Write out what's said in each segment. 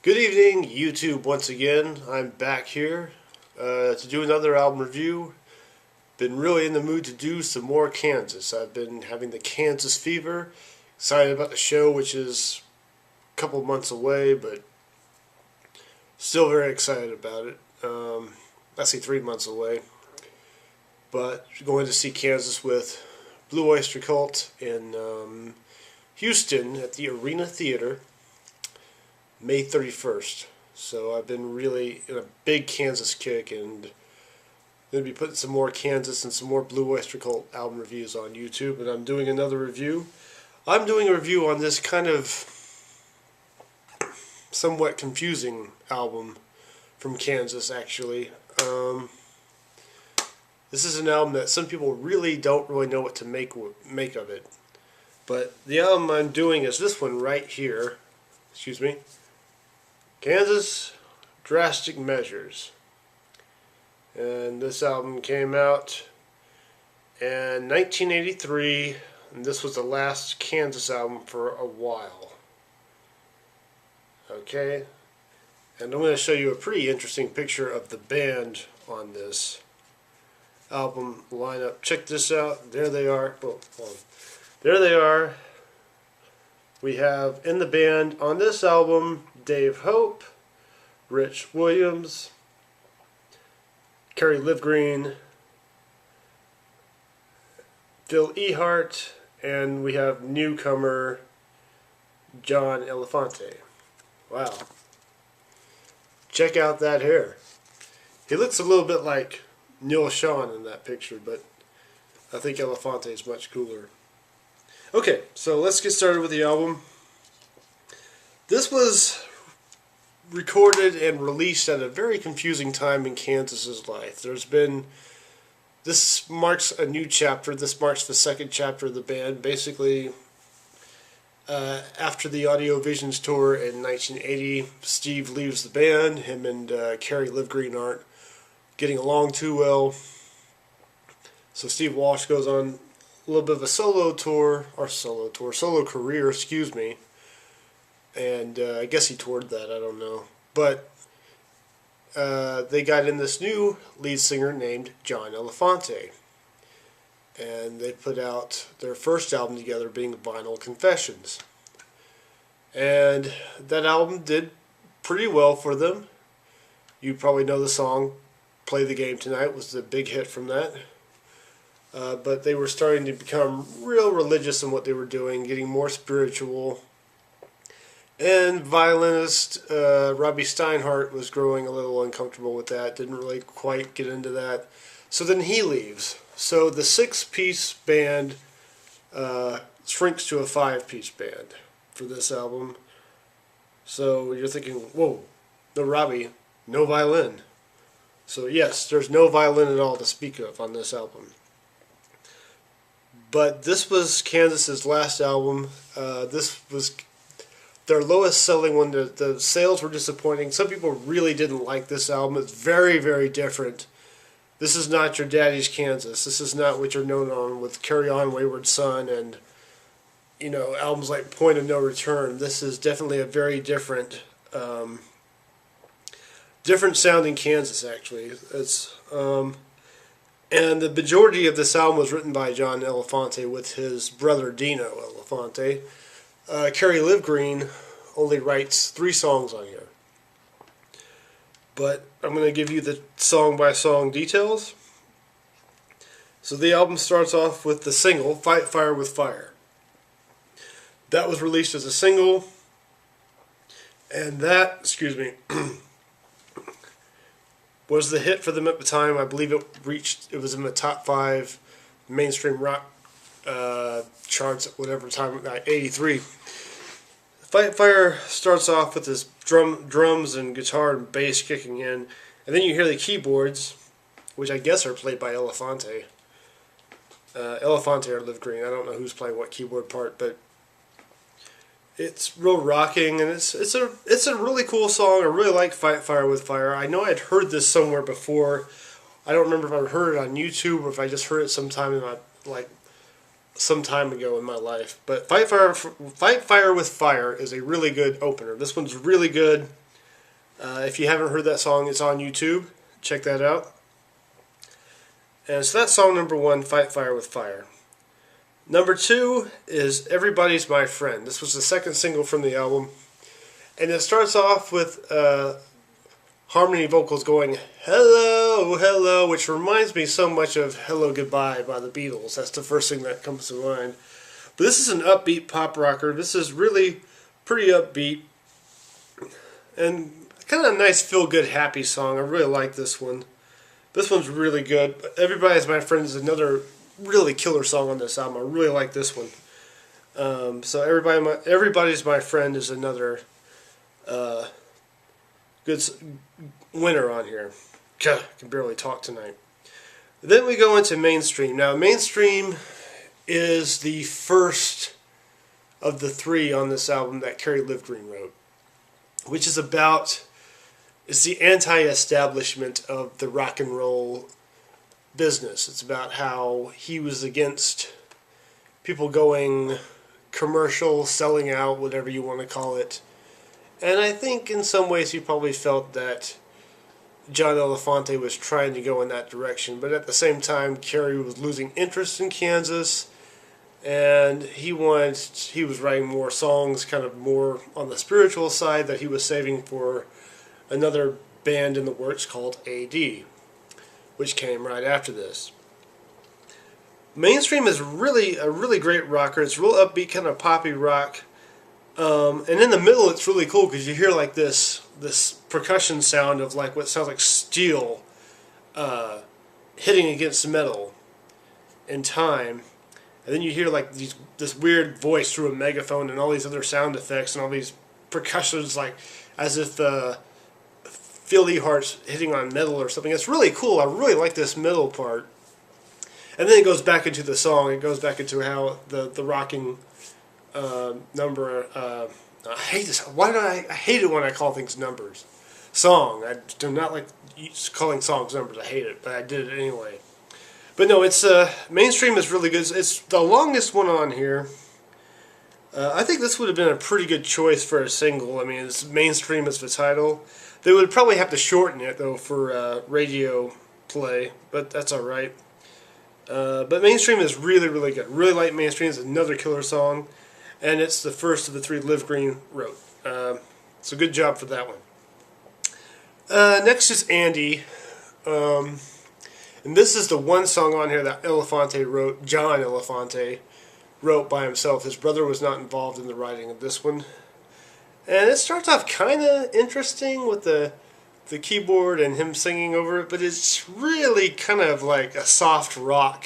Good evening, YouTube. Once again, I'm back here to do another album review. Been really in the mood to do some more Kansas. I've been having the Kansas fever. Excited about the show, which is a couple months away, but still very excited about it. I say 3 months away, but going to see Kansas with Blue Oyster Cult in Houston at the Arena Theater. May 31st. So I've been really in a big Kansas kick, and going to be putting some more Kansas and some more Blue Oyster Cult album reviews on YouTube. And I'm doing another review. I'm doing a review on this kind of somewhat confusing album from Kansas, actually. This is an album that some people don't really know what to make of it. But the album I'm doing is this one right here. Excuse me. Kansas, Drastic Measures. And this album came out in 1983, and this was the last Kansas album for a while. Okay, and I'm going to show you a pretty interesting picture of the band on this album lineup. Check this out. There they are. Oh, hold on. There they are. We have in the band on this album Dave Hope, Rich Williams, Kerry Livgreen, Phil Ehart, and we have newcomer John Elefante. Wow. Check out that hair. He looks a little bit like Neil Sean in that picture, but I think Elefante is much cooler. Okay, so let's get started with the album. This was recorded and released at a very confusing time in Kansas's life. This marks a new chapter. This marks the second chapter of the band. Basically, after the Audio Visions tour in 1980, Steve leaves the band. Him and Kerry Livgreen aren't getting along too well. So Steve Walsh goes on a little bit of a solo career, excuse me. And I guess he toured that, I don't know. But they got in this new lead singer named John Elefante. And they put out their first album together, being Vinyl Confessions. And that album did pretty well for them. You probably know the song Play the Game Tonight was the big hit from that. But they were starting to become real religious in what they were doing, getting more spiritual. And violinist Robbie Steinhardt was growing a little uncomfortable with that, didn't really quite get into that. So then he leaves. So the 6-piece band shrinks to a 5-piece band for this album. So you're thinking, whoa, no Robbie, no violin. So yes, there's no violin at all to speak of on this album. But this was Kansas's last album. This was their lowest selling one. The sales were disappointing. Some people really didn't like this album. It's very, very different. This is not your daddy's Kansas. This is not what you're known on with Carry On Wayward Son and, you know, albums like Point of No Return. This is definitely a very different sounding Kansas, actually. It's and the majority of this album was written by John Elefante with his brother Dino Elefante. Kerry Livgreen only writes 3 songs on here. But I'm going to give you the song-by-song details. So the album starts off with the single, Fight Fire with Fire. That was released as a single. And that, was the hit for them at the time. I believe it was in the top 5 mainstream rock charts at whatever time, 83. Fight Fire starts off with this drums and guitar and bass kicking in, and then you hear the keyboards, which I guess are played by Elefante. Elefante or Livgreen, I don't know who's playing what keyboard part, but it's real rocking, and it's a really cool song. I really like Fight Fire with Fire. I know I'd heard this somewhere before. I don't remember if I heard it on YouTube or if I just heard it sometime some time ago in my life. But Fight Fire with Fire is a really good opener. This one's really good. If you haven't heard that song, it's on YouTube. Check that out. And so that's song number 1, Fight Fire with Fire. Number 2 is Everybody's My Friend. This was the second single from the album. And it starts off with harmony vocals going, hello, hello, which reminds me so much of Hello Goodbye by the Beatles. That's the first thing that comes to mind. But this is an upbeat pop rocker. This is really pretty upbeat. And kind of a nice feel-good happy song. I really like this one. This one's really good. Everybody's My Friend is another really killer song on this album. I really like this one. So Everybody's My Friend is another good winner on here. I can barely talk tonight. Then we go into Mainstream. Now, Mainstream is the first of the 3 on this album that Kerry Livgren wrote, which is about... It's the anti-establishment of the rock and roll business. It's about how he was against people going commercial, selling out, whatever you want to call it. And I think in some ways he probably felt that John Elefante was trying to go in that direction. But at the same time, Kerry was losing interest in Kansas. And he was writing more songs, kind of more on the spiritual side that he was saving for another band in the works called AD, which came right after this. Mainstream is really a really great rocker. It's real upbeat, kind of poppy rock. And in the middle, it's really cool because you hear like this percussion sound of like what sounds like steel hitting against metal in time. And then you hear like this weird voice through a megaphone and all these other sound effects and all these percussions, like as if Philly hearts hitting on metal or something. It's really cool. I really like this middle part. And then it goes back into the song. It goes back into how the rocking number. I hate this. Why do I hate it when I call things numbers? Song. I do not like calling songs numbers. I hate it, but I did it anyway. But no, it's Mainstream is really good. It's the longest one on here. I think this would have been a pretty good choice for a single. I mean, it's Mainstream as the title. They would probably have to shorten it, though, for radio play, but that's alright. But Mainstream is really, really good. Really like Mainstream. It's another killer song, and it's the first of the 3 Livgren wrote. So good job for that one. Next is Andy. And this is the one song on here that Elefante wrote, John Elefante wrote by himself. His brother was not involved in the writing of this one. And it starts off kind of interesting with the keyboard and him singing over it, but it's really kind of like a soft rock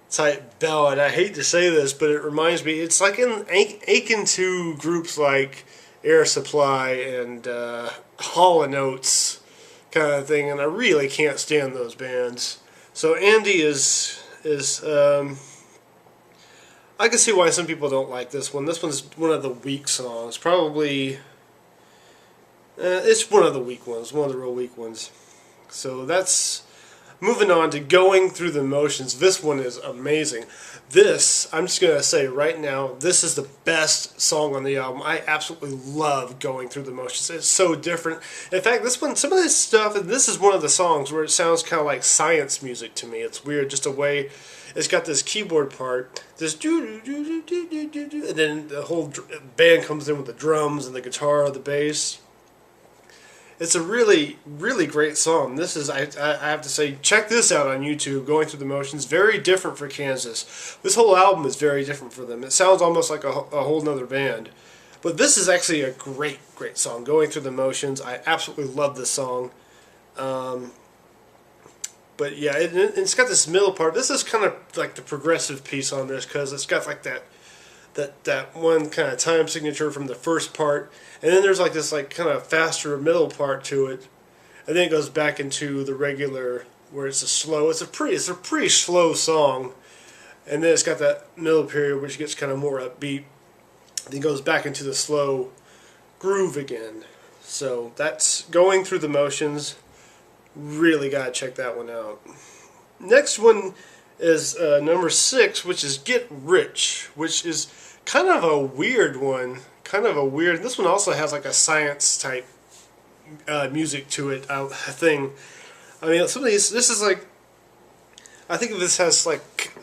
type ballad. I hate to say this, but it reminds me, it's like akin to groups like Air Supply and Hall & Oates kind of thing, and I really can't stand those bands. So Andy is I can see why some people don't like this one. This one's one of the weak songs. Probably, it's one of the weak ones. One of the real weak ones. So that's, moving on to Going Through the Motions. This one is amazing. This, I'm just going to say right now, this is the best song on the album. I absolutely love Going Through the Motions. It's so different. In fact, this one, some of this stuff, and this is one of the songs where it sounds kind of like science music to me. It's weird, just a way. It's got this keyboard part, this do-do-do-do-do-do-do, and then the whole band comes in with the drums and the guitar or the bass. It's a really, really great song. This is, I have to say, check this out on YouTube, Going Through the Motions. Very different for Kansas. This whole album is very different for them. It sounds almost like a whole nother band. But this is actually a great, great song, Going Through the Motions. I absolutely love this song. But yeah, it's got this middle part. This is kind of like the progressive piece on this because it's got like that one kind of time signature from the first part, and then there's like this like kind of faster middle part to it, and then it goes back into the regular where it's a pretty slow song, and then it's got that middle period which gets kind of more upbeat, then goes back into the slow groove again. So that's Going Through the Motions. Really gotta check that one out. Next one is number 6, which is Get Rich, which is kind of a weird one. This one also has like a science type music to it thing. I mean, some of these. This is like. I think of this as like.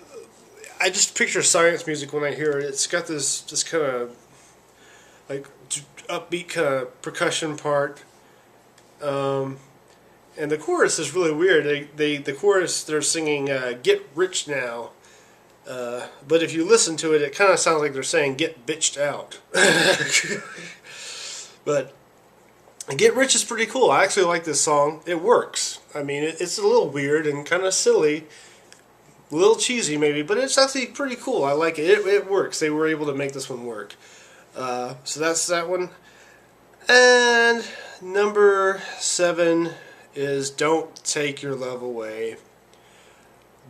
I just picture science music when I hear it. It's got this kind of like upbeat kind of percussion part. And the chorus is really weird. The chorus, they're singing "Get Rich Now," but if you listen to it, it kind of sounds like they're saying "Get bitched out." But "Get Rich" is pretty cool. I actually like this song. It works. I mean, it's a little weird and kind of silly, a little cheesy maybe, but it's actually pretty cool. I like it. It works. They were able to make this one work. So that's that one. And number 7 is "Don't Take Your Love Away."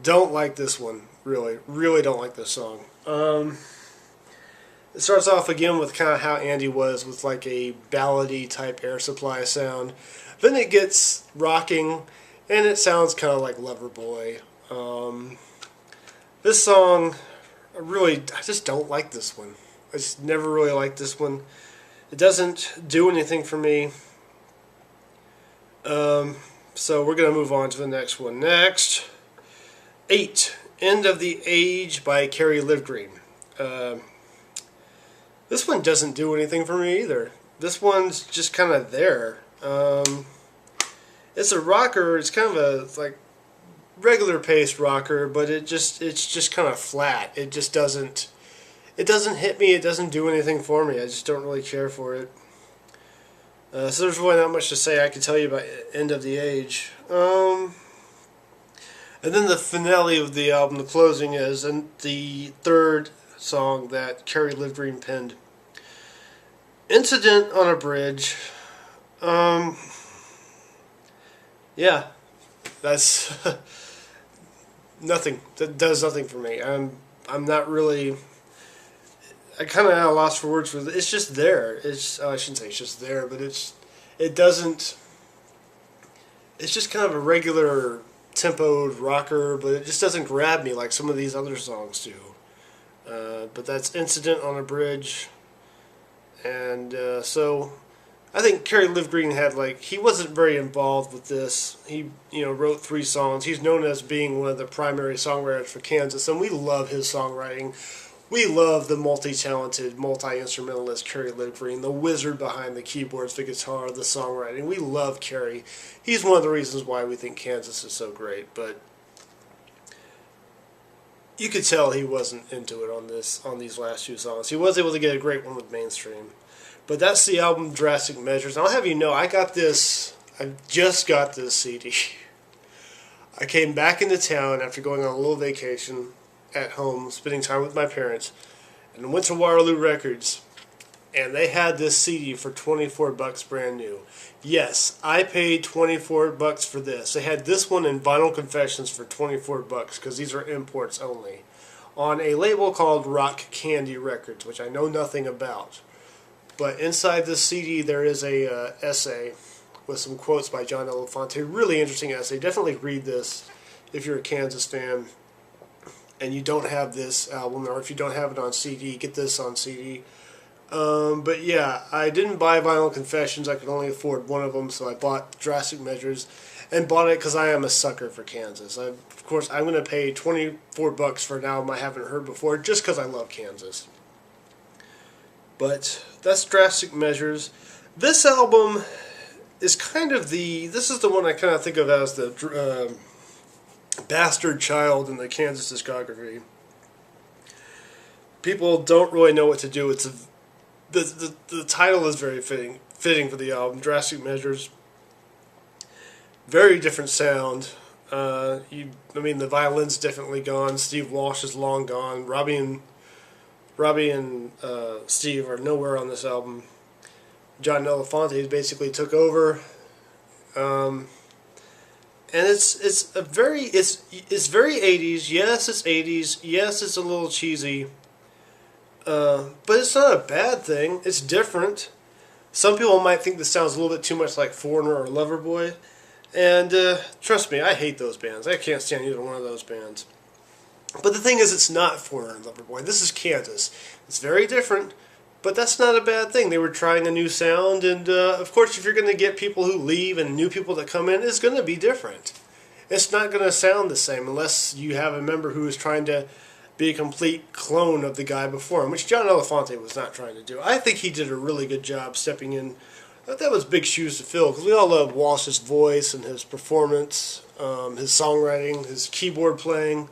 Don't like this one. Really don't like this song. It starts off again with kind of how Andy was, with like a ballady type Air Supply sound. Then it gets rocking, and it sounds kind of like Loverboy. This song, I just don't like this one. I just never really liked this one. It doesn't do anything for me. So we're going to move on to the next one. Next, 8, "End of the Age" by Kerry Livgren. This one doesn't do anything for me either. This one's just kind of there. It's a rocker. It's kind of a like regular paced rocker, but it's just kind of flat. It just doesn't hit me. It doesn't do anything for me. I just don't really care for it. So there's really not much to say I can tell you about "End of the Age." And then the finale of the album, the closing, is the third song that Kerry Livgren penned. "Incident on a Bridge." Yeah, that's nothing. That does nothing for me. I'm not really. I kind of at a loss for words for it. It's just there. I shouldn't say it's just there, but it doesn't. It's just kind of a regular tempoed rocker, but it just doesn't grab me like some of these other songs do. But that's "Incident on a Bridge," and so I think Kerry Livgren he wasn't very involved with this. He wrote 3 songs. He's known as being one of the primary songwriters for Kansas, and we love his songwriting. We love the multi-talented, multi-instrumentalist Kerry Livgren, the wizard behind the keyboards, the guitar, the songwriting. We love Kerry. He's one of the reasons why we think Kansas is so great, but you could tell he wasn't into it on these last 2 songs. He was able to get a great one with Mainstream. But that's the album Drastic Measures. And I'll have you know, I just got this CD. I came back into town after going on a little vacation at home, spending time with my parents, and went to Waterloo Records, and they had this CD for $24 brand new. Yes, I paid $24 for this. They had this one in Vinyl Confessions for $24 because these are imports only, on a label called Rock Candy Records, which I know nothing about. But inside this CD there is a essay with some quotes by John Elefante. Really interesting essay. Definitely read this if you're a Kansas fan and you don't have this album, or if you don't have it on CD, get this on CD. But yeah, I didn't buy Vinyl Confessions. I could only afford one of them, so I bought Drastic Measures, and bought it because I am a sucker for Kansas. Of course, I'm going to pay $24 for an album I haven't heard before, just because I love Kansas. But that's Drastic Measures. This album is this is the one I kind of think of as the bastard child in the Kansas discography. People don't really know what to do. The title is very fitting for the album, Drastic Measures. Very different sound. The violin's definitely gone. Steve Walsh is long gone. Robbie and Steve are nowhere on this album. John Elefante basically took over. And it's very 80s. Yes, it's 80s. Yes, it's a little cheesy. But it's not a bad thing. It's different. Some people might think this sounds a little bit too much like Foreigner or Loverboy. And trust me, I hate those bands. I can't stand either one of those bands. But the thing is, it's not Foreigner and Loverboy. This is Kansas. It's very different, but But that's not a bad thing. They were trying a new sound, and of course, if you're going to get people who leave and new people that come in, it's going to be different. It's not going to sound the same unless you have a member who is trying to be a complete clone of the guy before him, which John Elefante was not trying to do. I think he did a really good job stepping in. That was big shoes to fill, because we all love Walsh's voice and his performance, his songwriting, his keyboard playing.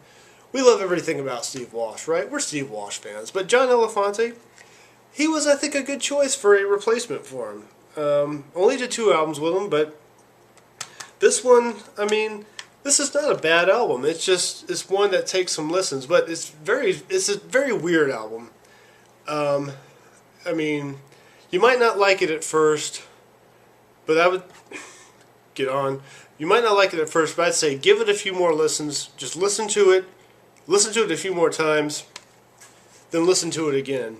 We love everything about Steve Walsh, right? We're Steve Walsh fans. But John Elefante, he was, I think, a good choice for a replacement for him. Only did 2 albums with him, but this one, I mean, this is not a bad album. It's one that takes some listens, but it's a very weird album. I mean, you might not like it at first, but I would get on. You might not like it at first, but I'd say give it a few more listens. Just listen to it a few more times, then listen to it again.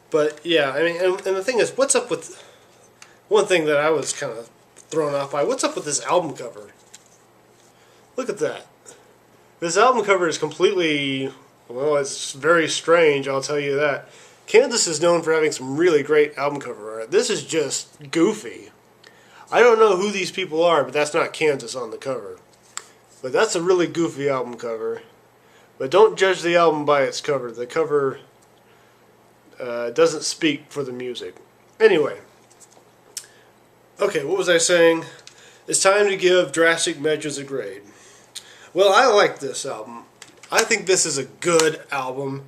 But yeah, I mean, and the thing is, what's up with one thing that I was kind of thrown off by? What's up with this album cover? Look at that. This album cover is completely, well, it's very strange, I'll tell you that. Kansas is known for having some really great album cover art. This is just goofy. I don't know who these people are, but that's not Kansas on the cover. But that's a really goofy album cover. But don't judge the album by its cover. The cover doesn't speak for the music. Anyway. Okay, what was I saying? It's time to give Drastic Measures a grade. Well, I like this album. I think this is a good album.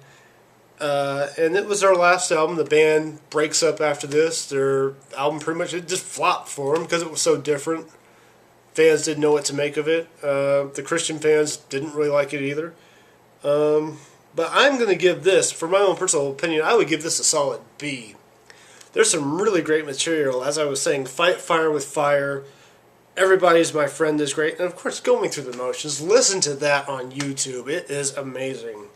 And it was our last album. The band breaks up after this. Their album pretty much it just flopped for them because it was so different. Fans didn't know what to make of it. The Christian fans didn't really like it either. But I'm going to give this, for my own personal opinion, I would give this a solid B. There's some really great material. As I was saying, Fight Fire with Fire, Everybody's My Friend is great. And of course, Going Through the Motions. Listen to that on YouTube. It is amazing.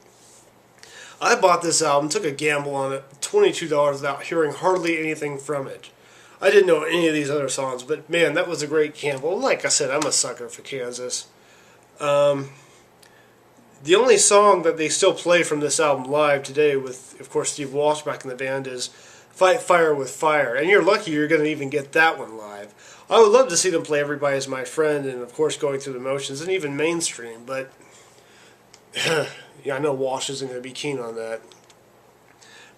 I bought this album, took a gamble on it, $22 without hearing hardly anything from it. I didn't know any of these other songs, but man, that was a great gamble. Like I said, I'm a sucker for Kansas. The only song that they still play from this album live today with, of course, Steve Walsh back in the band is Fight Fire with Fire. And you're lucky you're going to even get that one live. I would love to see them play Everybody's My Friend and, of course, Going Through the Motions and even Mainstream, but yeah, I know Walsh isn't going to be keen on that.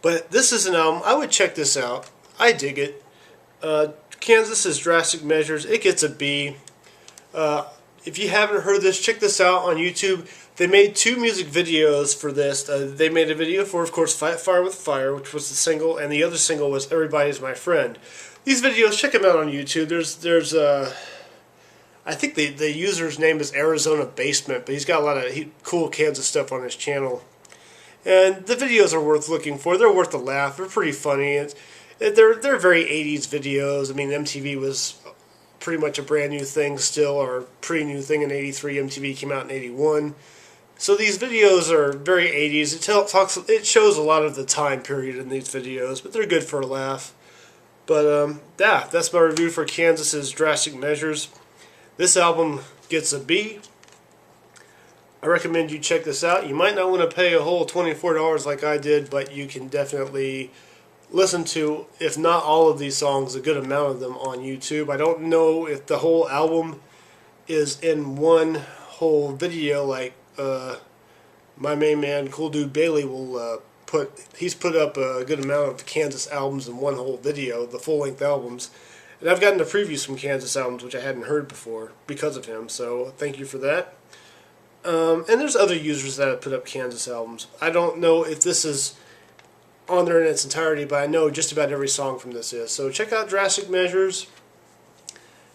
But this is an album. I would check this out. I dig it. Kansas's Drastic Measures. It gets a B. If you haven't heard this, check this out on YouTube. They made 2 music videos for this. They made a video for, of course, Fight Fire with Fire, which was the single, and the other single was Everybody's My Friend. These videos, check them out on YouTube. There's I think the user's name is Arizona Basement, but he's got a lot of cool Kansas stuff on his channel. And the videos are worth looking for. They're worth a laugh. They're pretty funny. They're very 80s videos. I mean, MTV was pretty much a brand new thing still, or pretty new thing in 83. MTV came out in 81. So these videos are very 80s. It shows a lot of the time period in these videos, but they're good for a laugh. But yeah, that's my review for Kansas's Drastic Measures. This album gets a B. I recommend you check this out. You might not want to pay a whole $24 like I did, but you can definitely listen to, if not all of these songs, a good amount of them on YouTube. I don't know if the whole album is in one whole video like my main man, Cool Dude Bailey, will he's put up a good amount of Kansas albums in one whole video, the full-length albums. And I've gotten to preview some Kansas albums which I hadn't heard before because of him, so thank you for that. And there's other users that have put up Kansas albums. I don't know if this is on there in its entirety, but I know just about every song from this is. So check out Drastic Measures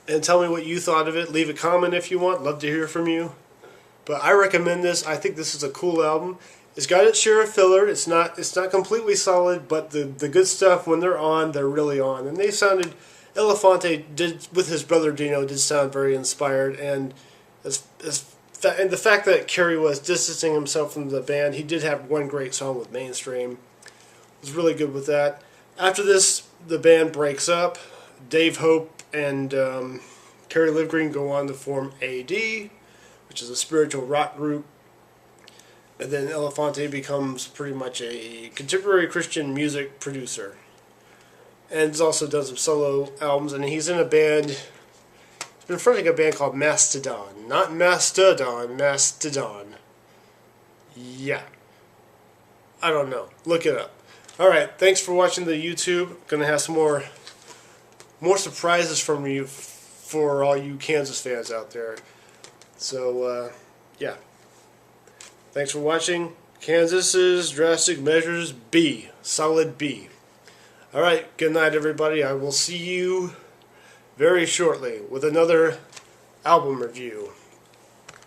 and tell me what you thought of it. Leave a comment if you want. Love to hear from you. But I recommend this. I think this is a cool album. It's got its share of filler. It's not completely solid, but the good stuff, when they're on, they're really on. And they sounded, Elefante did, with his brother Dino, did sound very inspired. And and the fact that Kerry was distancing himself from the band, he did have one great song with Mainstream. Was really good with that. After this, the band breaks up. Dave Hope and Kerry Livgreen go on to form AD, which is a spiritual rock group. And then Elefante becomes pretty much a contemporary Christian music producer. And he's also done some solo albums, and he's in a band. He's been fronting a band called Mastodon. Not Mastodon, Mastodon. Yeah. I don't know. Look it up. Alright, thanks for watching the YouTube. Gonna have some more surprises from you for all you Kansas fans out there. So, yeah. Thanks for watching. Kansas's Drastic Measures B. Solid B. Alright, good night everybody. I will see you very shortly with another album review.